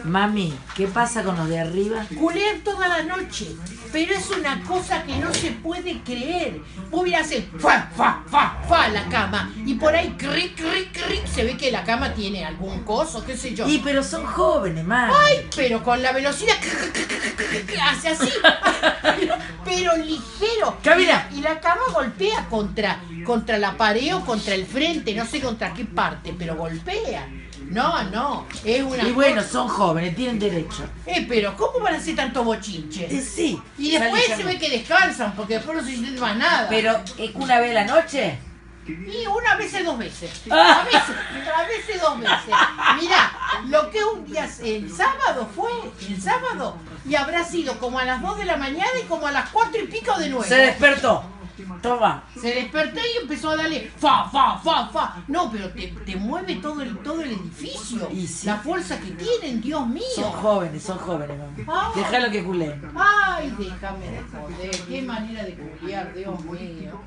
Mami, ¿qué pasa con los de arriba? Culean toda la noche, pero es una cosa que no se puede creer. Vos mirás el fa, fa, fa, fa la cama y por ahí cric, cric, cric, se ve que la cama tiene algún coso, qué sé yo. Y pero son jóvenes, mami. Ay, pero con la velocidad hace así, pero ligero. Camila. Y la cama golpea contra la pared o contra el frente, no sé contra qué parte, pero golpea. No, es una... Y bueno, son jóvenes, tienen derecho. Pero ¿cómo van a hacer tanto bochinche? Sí. Y después se ve que descansan, porque después no se sienten más nada. Pero, ¿una vez a la noche? Y una vez, 2 veces. A veces 2 veces. Mirá, lo que un día, el sábado, y habrá sido como a las 2 de la mañana y como a las 4 y pico de nuevo. Se despertó. Toma. Se despertó y empezó a darle fa, fa, fa, fa. No, pero te mueve todo el edificio. Y sí. La fuerza que tienen, Dios mío. Son jóvenes, mami. Ah. Déjalo que culen. Ay, déjame de joder. Qué manera de culiar, Dios mío.